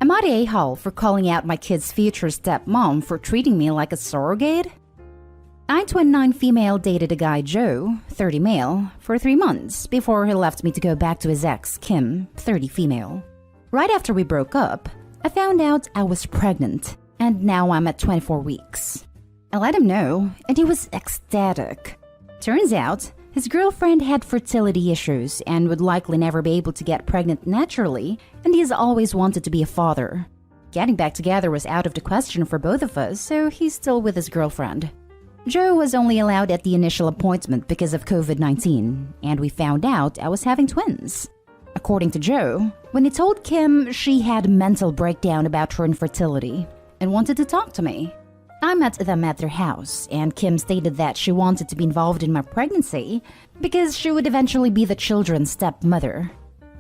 Am I the a-hole for calling out my kid's future stepmom for treating me like a surrogate? I, 29 female, dated a guy Joe, 30 male, for 3 months before he left me to go back to his ex, Kim, 30 female. Right after we broke up, I found out I was pregnant, and now I'm at 24 weeks. I let him know, and he was ecstatic. Turns out, his girlfriend had fertility issues and would likely never be able to get pregnant naturally, and he has always wanted to be a father. Getting back together was out of the question for both of us, so he's still with his girlfriend. Joe was only allowed at the initial appointment because of COVID-19, and we found out I was having twins. According to Joe, when he told Kim, she had a mental breakdown about her infertility and wanted to talk to me. I met them at their house, and Kim stated that she wanted to be involved in my pregnancy because she would eventually be the children's stepmother.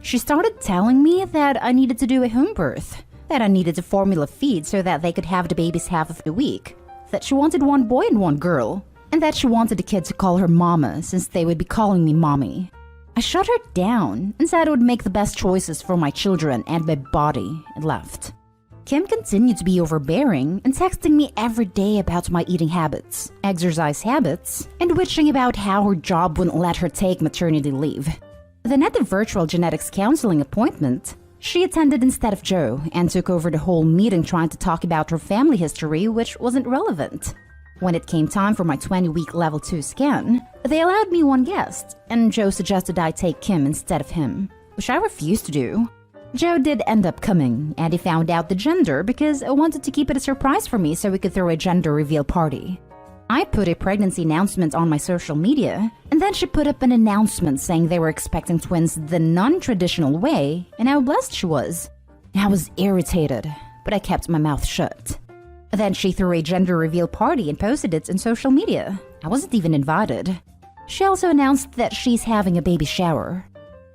She started telling me that I needed to do a home birth, that I needed to formula feed so that they could have the babies half of the week, that she wanted one boy and one girl, and that she wanted the kid to call her mama since they would be calling me mommy. I shut her down and said I would make the best choices for my children and my body and left. Kim continued to be overbearing and texting me every day about my eating habits, exercise habits, and witching about how her job wouldn't let her take maternity leave. Then at the virtual genetics counseling appointment, she attended instead of Joe and took over the whole meeting trying to talk about her family history, which wasn't relevant. When it came time for my 20-week level 2 scan, they allowed me one guest, and Joe suggested I take Kim instead of him, which I refused to do. Joe did end up coming, and he found out the gender because I wanted to keep it a surprise for me so we could throw a gender reveal party. I put a pregnancy announcement on my social media, and then she put up an announcement saying they were expecting twins the non-traditional way and how blessed she was. I was irritated, but I kept my mouth shut. Then she threw a gender reveal party and posted it on social media. I wasn't even invited. She also announced that she's having a baby shower.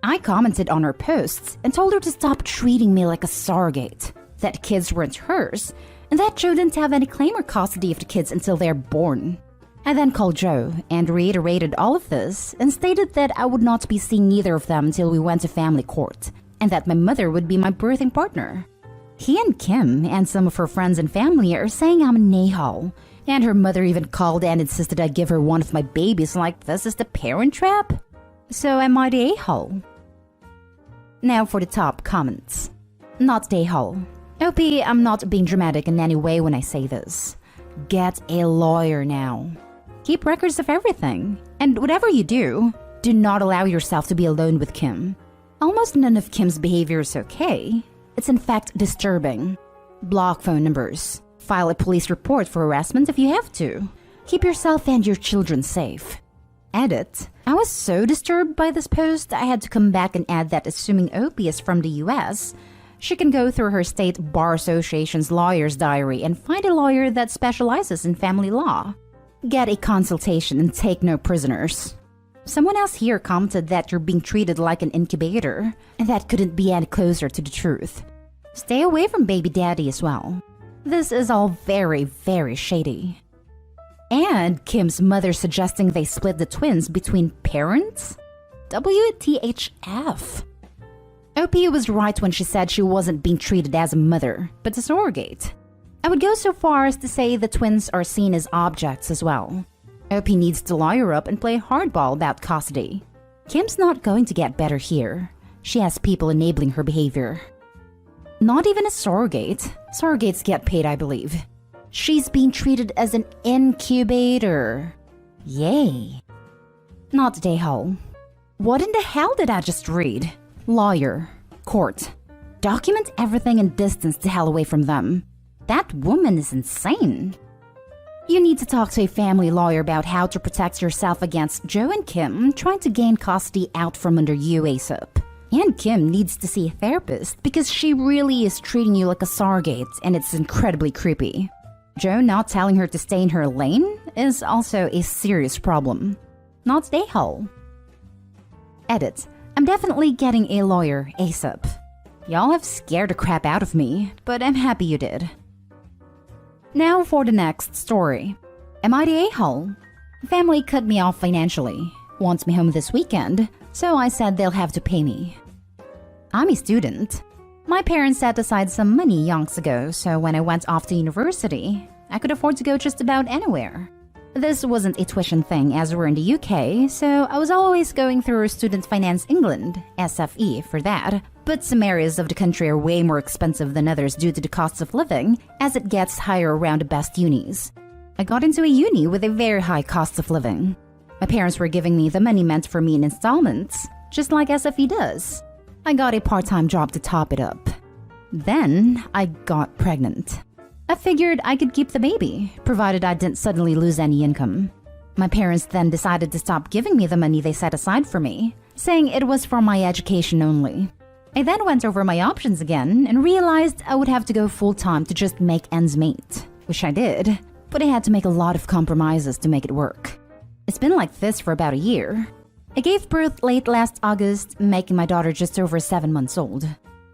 I commented on her posts and told her to stop treating me like a surrogate, that kids weren't hers, and that Joe didn't have any claim or custody of the kids until they're born. I then called Joe and reiterated all of this and stated that I would not be seeing either of them until we went to family court, and that my mother would be my birthing partner. He and Kim and some of her friends and family are saying I'm an a-hole, and her mother even called and insisted I give her one of my babies like this is the parent trap? So am I the a-hole? Now for the top comments. Not the a-hole. OP, I'm not being dramatic in any way when I say this. Get a lawyer now. Keep records of everything. And whatever you do, do not allow yourself to be alone with Kim. Almost none of Kim's behavior is okay. It's in fact disturbing. Block phone numbers. File a police report for harassment if you have to. Keep yourself and your children safe. Edit. I was so disturbed by this post, I had to come back and add that assuming OP is from the US, she can go through her state bar association's lawyer's diary and find a lawyer that specializes in family law. Get a consultation and take no prisoners. Someone else here commented that you're being treated like an incubator, and that couldn't be any closer to the truth. Stay away from baby daddy as well. This is all very, very shady. And Kim's mother suggesting they split the twins between parents? WTHF. OP was right when she said she wasn't being treated as a mother, but a surrogate. I would go so far as to say the twins are seen as objects as well. OP needs to lawyer up and play hardball about custody. Kim's not going to get better here. She has people enabling her behavior. Not even a surrogate. Surrogates get paid, I believe. She's being treated as an incubator. Yay. Not the a-hole. What in the hell did I just read? Lawyer. Court. Document everything and distance the hell away from them. That woman is insane. You need to talk to a family lawyer about how to protect yourself against Joe and Kim trying to gain custody out from under you ASAP. And Kim needs to see a therapist because she really is treating you like a surrogate and it's incredibly creepy. Joe not telling her to stay in her lane is also a serious problem. Not the a-hole. Edit. I'm definitely getting a lawyer ASAP. Y'all have scared the crap out of me, but I'm happy you did. Now for the next story. Am I the a-hole? Family cut me off financially, wants me home this weekend, so I said they'll have to pay me. I'm a student. My parents set aside some money yonks ago, so when I went off to university, I could afford to go just about anywhere. This wasn't a tuition thing as we're in the UK, so I was always going through Student Finance England, SFE, for that. But some areas of the country are way more expensive than others due to the cost of living, as it gets higher around the best unis. I got into a uni with a very high cost of living. My parents were giving me the money meant for me in installments, just like SFE does. I got a part-time job to top it up. Then I got pregnant. I figured I could keep the baby, provided I didn't suddenly lose any income. My parents then decided to stop giving me the money they set aside for me, saying it was for my education only. I then went over my options again and realized I would have to go full-time to just make ends meet, which I did, but I had to make a lot of compromises to make it work. It's been like this for about a year. I gave birth late last August, making my daughter just over 7 months old.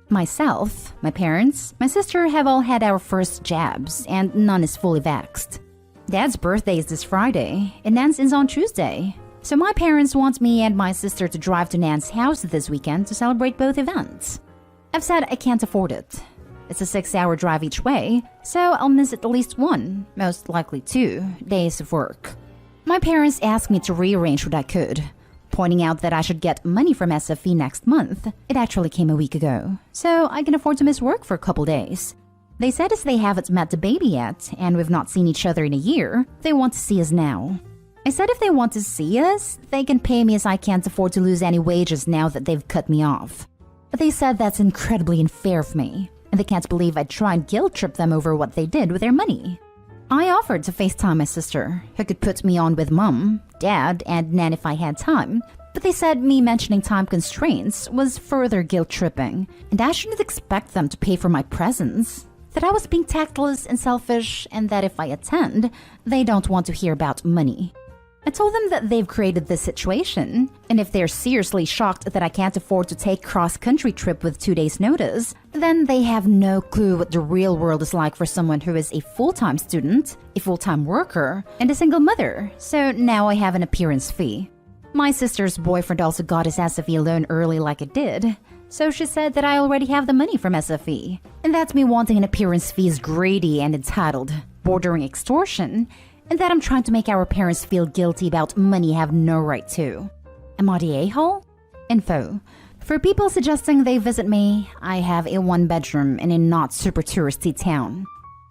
Myself, my parents, my sister have all had our first jabs, and none is fully vaxxed. Dad's birthday is this Friday, and Nan's is on Tuesday. So my parents want me and my sister to drive to Nan's house this weekend to celebrate both events. I've said I can't afford it. It's a 6-hour drive each way, so I'll miss at least 1, most likely 2, days of work. My parents asked me to rearrange what I could, pointing out that I should get money from SFE next month. It actually came a week ago, so I can afford to miss work for a couple days. They said as they haven't met the baby yet, and we've not seen each other in a year, they want to see us now. I said if they want to see us, they can pay me as I can't afford to lose any wages now that they've cut me off. But they said that's incredibly unfair of me, and they can't believe I'd try and guilt trip them over what they did with their money. I offered to FaceTime my sister, who could put me on with Mom, Dad, and Nan if I had time, but they said me mentioning time constraints was further guilt-tripping, and I shouldn't expect them to pay for my presence, that I was being tactless and selfish, and that if I attend, they don't want to hear about money. I told them that they've created this situation, and if they're seriously shocked that I can't afford to take cross-country trip with 2 days' notice, then they have no clue what the real world is like for someone who is a full-time student, a full-time worker, and a single mother, so now I have an appearance fee. My sister's boyfriend also got his SFE loan early like it did, so she said that I already have the money from SFE, and that me wanting an appearance fee is greedy and entitled, bordering extortion, and that I'm trying to make our parents feel guilty about money I have no right to. Am I the a-hole? Info. For people suggesting they visit me, I have a 1-bedroom in a not super touristy town.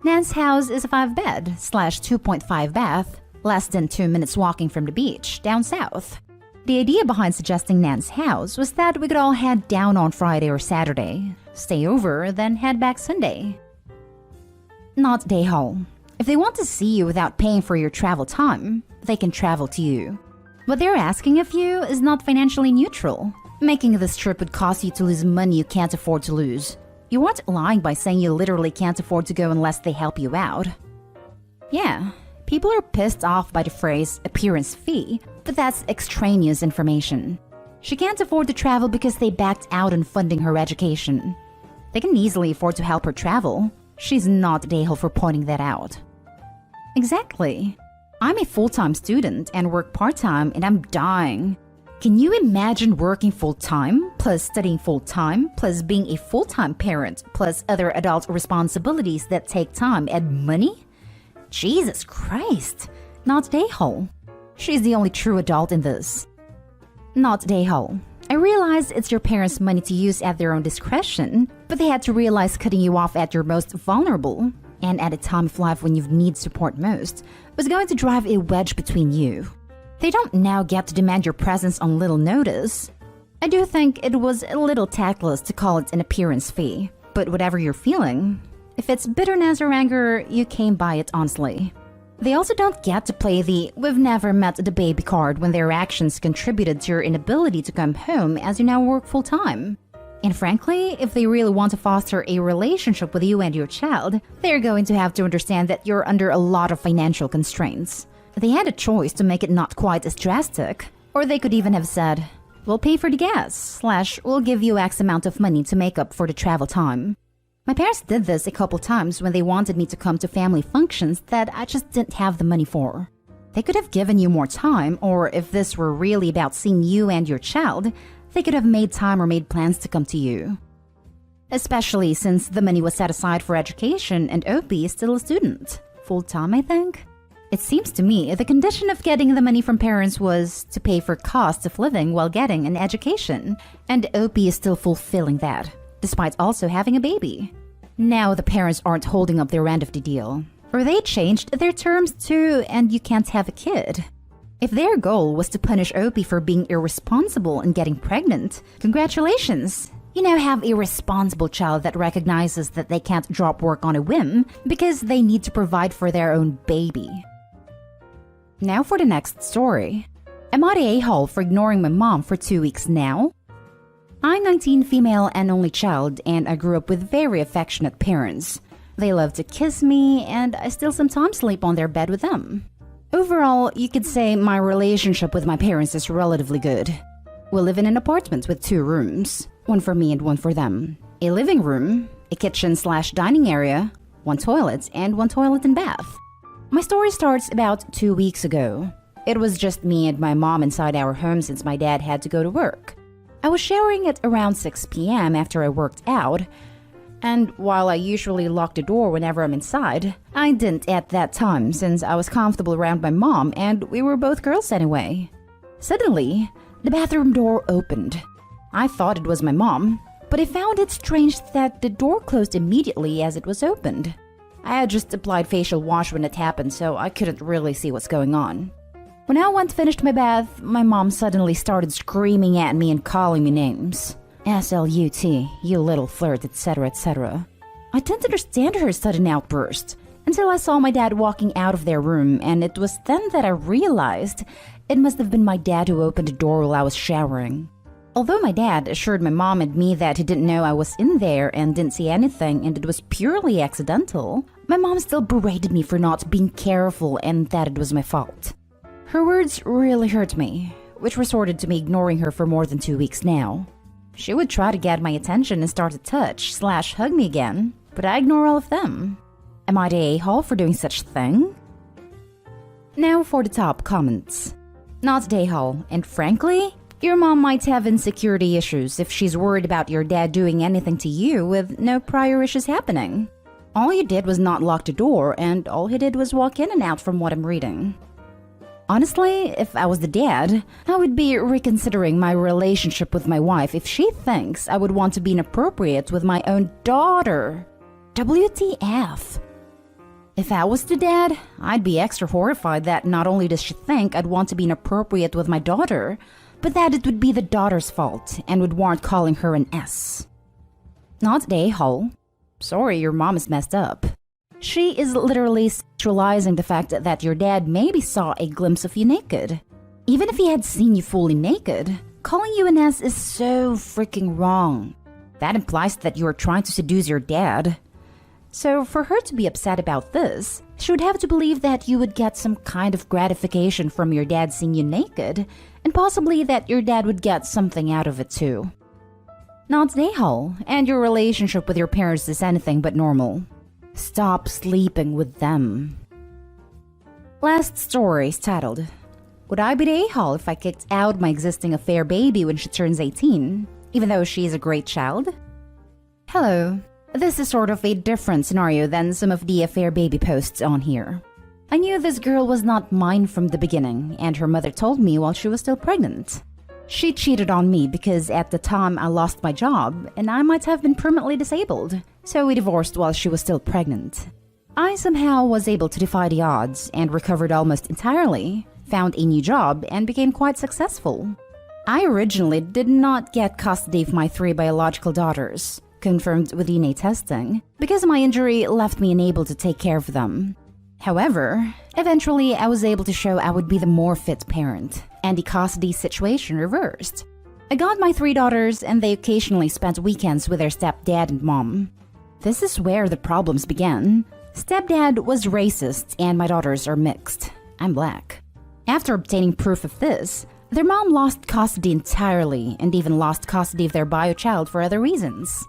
Nan's house is a 5-bed/2.5 bath, less than 2 minutes walking from the beach, down south. The idea behind suggesting Nan's house was that we could all head down on Friday or Saturday, stay over, then head back Sunday. Not day hole. If they want to see you without paying for your travel time, they can travel to you. What they're asking of you is not financially neutral. Making this trip would cause you to lose money you can't afford to lose. You aren't lying by saying you literally can't afford to go unless they help you out. Yeah, people are pissed off by the phrase appearance fee, but that's extraneous information. She can't afford to travel because they backed out on funding her education. They can easily afford to help her travel. She's not the a-hole for pointing that out. Exactly. I'm a full-time student and work part-time and I'm dying. Can you imagine working full-time, plus studying full-time, plus being a full-time parent, plus other adult responsibilities that take time and money? Jesus Christ. Not the a-hole. She's the only true adult in this. Not the a-hole. I realize it's your parents' money to use at their own discretion, but they had to realize cutting you off at your most vulnerable, and at a time of life when you need support most, was going to drive a wedge between you. They don't now get to demand your presence on little notice. I do think it was a little tactless to call it an appearance fee, but whatever you're feeling, if it's bitterness or anger, you came by it honestly. They also don't get to play the "we've never met the baby" card when their actions contributed to your inability to come home as you now work full-time. And frankly, if they really want to foster a relationship with you and your child, they're going to have to understand that you're under a lot of financial constraints. They had a choice to make it not quite as drastic, or they could even have said, "We'll pay for the gas, / we'll give you X amount of money to make up for the travel time." My parents did this a couple times when they wanted me to come to family functions that I just didn't have the money for. They could have given you more time, or if this were really about seeing you and your child, they could have made time or made plans to come to you. Especially since the money was set aside for education and OP is still a student. Full-time, I think? It seems to me the condition of getting the money from parents was to pay for costs of living while getting an education, and OP is still fulfilling that, despite also having a baby. Now the parents aren't holding up their end of the deal. Or they changed their terms too, and you can't have a kid. If their goal was to punish OP for being irresponsible and getting pregnant, congratulations! You now have a responsible child that recognizes that they can't drop work on a whim because they need to provide for their own baby. Now for the next story. Am I the a-hole for ignoring my mom for 2 weeks now? I'm 19, female and only child, and I grew up with very affectionate parents. They love to kiss me, and I still sometimes sleep on their bed with them. Overall, you could say my relationship with my parents is relatively good. We live in an apartment with 2 rooms, one for me and one for them. A living room, a kitchen/dining area, 1 toilet, and 1 toilet and bath. My story starts about 2 weeks ago. It was just me and my mom inside our home since my dad had to go to work. I was showering at around 6 p.m. after I worked out, and while I usually lock the door whenever I'm inside, I didn't at that time since I was comfortable around my mom and we were both girls anyway. Suddenly, the bathroom door opened. I thought it was my mom, but I found it strange that the door closed immediately as it was opened. I had just applied facial wash when it happened, so I couldn't really see what's going on. When I went finished my bath, my mom suddenly started screaming at me and calling me names. SLUT, you little flirt, etc., etc. I didn't understand her sudden outburst until I saw my dad walking out of their room, and it was then that I realized it must have been my dad who opened the door while I was showering. Although my dad assured my mom and me that he didn't know I was in there and didn't see anything and it was purely accidental, my mom still berated me for not being careful and that it was my fault. Her words really hurt me, which resorted to me ignoring her for more than 2 weeks now. She would try to get my attention and start to touch/hug me again, but I ignore all of them. Am I the a-hole for doing such thing? Now for the top comments. Not the a-hole, and frankly, your mom might have insecurity issues if she's worried about your dad doing anything to you with no prior issues happening. All you did was not lock the door, and all he did was walk in and out from what I'm reading. Honestly, if I was the dad, I would be reconsidering my relationship with my wife if she thinks I would want to be inappropriate with my own daughter. WTF? If I was the dad, I'd be extra horrified that not only does she think I'd want to be inappropriate with my daughter, but that it would be the daughter's fault and would warrant calling her an S. Not the a-hole. Sorry, your mom is messed up. She is literally sexualizing the fact that your dad maybe saw a glimpse of you naked. Even if he had seen you fully naked, calling you an S is so freaking wrong. That implies that you are trying to seduce your dad. So for her to be upset about this, she would have to believe that you would get some kind of gratification from your dad seeing you naked, and possibly that your dad would get something out of it too. Not the a-hole, and your relationship with your parents is anything but normal. Stop sleeping with them. Last story is titled, Would I be the a-hole if I kicked out my existing affair baby when she turns 18, even though she is a great child? Hello. This is sort of a different scenario than some of the affair baby posts on here. I knew this girl was not mine from the beginning, and her mother told me while she was still pregnant. She cheated on me because at the time I lost my job and I might have been permanently disabled, so we divorced while she was still pregnant. I somehow was able to defy the odds and recovered almost entirely, found a new job, and became quite successful. I originally did not get custody of my 3 biological daughters, confirmed with DNA testing, because my injury left me unable to take care of them. However, eventually I was able to show I would be the more fit parent, and the custody situation reversed. I got my 3 daughters, and they occasionally spent weekends with their stepdad and mom. This is where the problems began. Stepdad was racist, and my daughters are mixed. I'm black. After obtaining proof of this, their mom lost custody entirely, and even lost custody of their bio child for other reasons.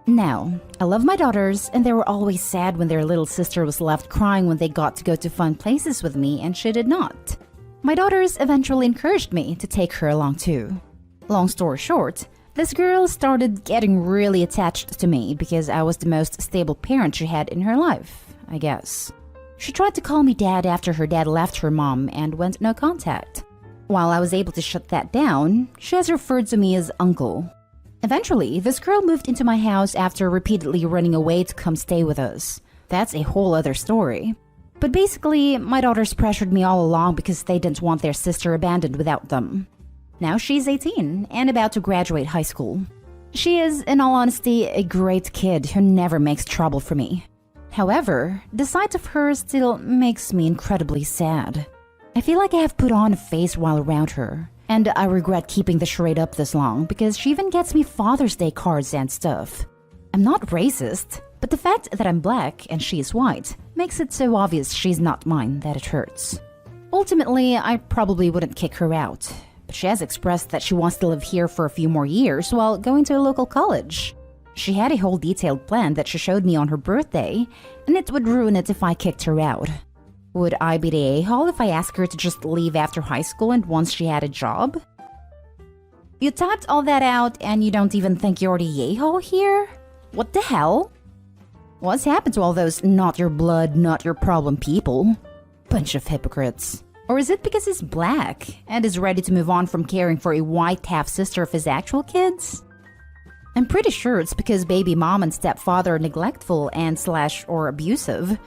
Now, I love my daughters, and they were always sad when their little sister was left crying when they got to go to fun places with me and she did not. My daughters eventually encouraged me to take her along too. Long story short, This girl started getting really attached to me because I was the most stable parent she had in her life, I guess. She tried to call me dad after her dad left her mom and went no contact. While I was able to shut that down, she has referred to me as uncle. Eventually, this girl moved into my house after repeatedly running away to come stay with us. That's a whole other story. But basically, my daughters pressured me all along because they didn't want their sister abandoned without them. Now she's 18 and about to graduate high school. She is, in all honesty, a great kid who never makes trouble for me. However, the sight of her still makes me incredibly sad. I feel like I have put on a face while around her, and I regret keeping the charade up this long because she even gets me Father's Day cards and stuff. I'm not racist, but the fact that I'm black and she is white makes it so obvious she's not mine that it hurts. Ultimately, I probably wouldn't kick her out, but she has expressed that she wants to live here for a few more years while going to a local college. She had a whole detailed plan that she showed me on her birthday, and it would ruin it if I kicked her out. Would I be the a-hole if I asked her to just leave after high school and once she had a job? You typed all that out and you don't even think you're the a-hole here? What the hell? What's happened to all those not your blood, not your problem people? Bunch of hypocrites. Or is it because he's black and is ready to move on from caring for a white half-sister of his actual kids? I'm pretty sure it's because baby mom and stepfather are neglectful and or abusive,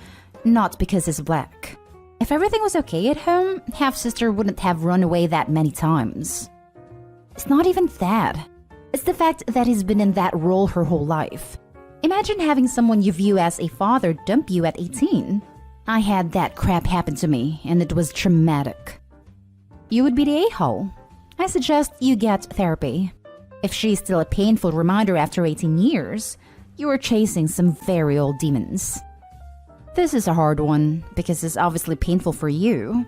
not because he's black. If everything was okay at home, half-sister wouldn't have run away that many times. It's not even that. It's the fact that he's been in that role her whole life. Imagine having someone you view as a father dump you at 18. I had that crap happen to me, and it was traumatic. You would be the a-hole. I suggest you get therapy. If she's still a painful reminder after 18 years, you are chasing some very old demons. This is a hard one, because it's obviously painful for you.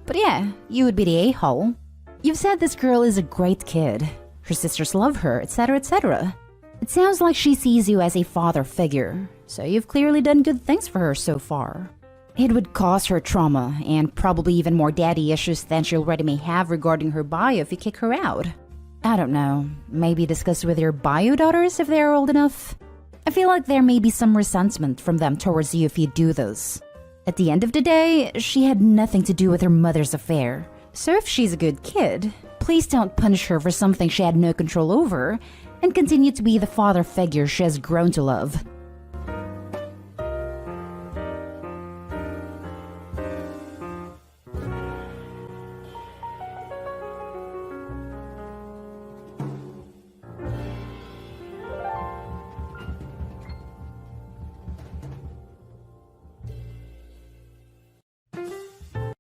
But yeah, you would be the a-hole. You've said this girl is a great kid. Her sisters love her, etc., etc. It sounds like she sees you as a father figure, so you've clearly done good things for her so far. It would cause her trauma, and probably even more daddy issues than she already may have regarding her bio if you kick her out. I don't know, maybe discuss with your bio daughters if they're old enough? I feel like there may be some resentment from them towards you if you do this. At the end of the day, she had nothing to do with her mother's affair. So if she's a good kid, please don't punish her for something she had no control over, and continue to be the father figure she has grown to love.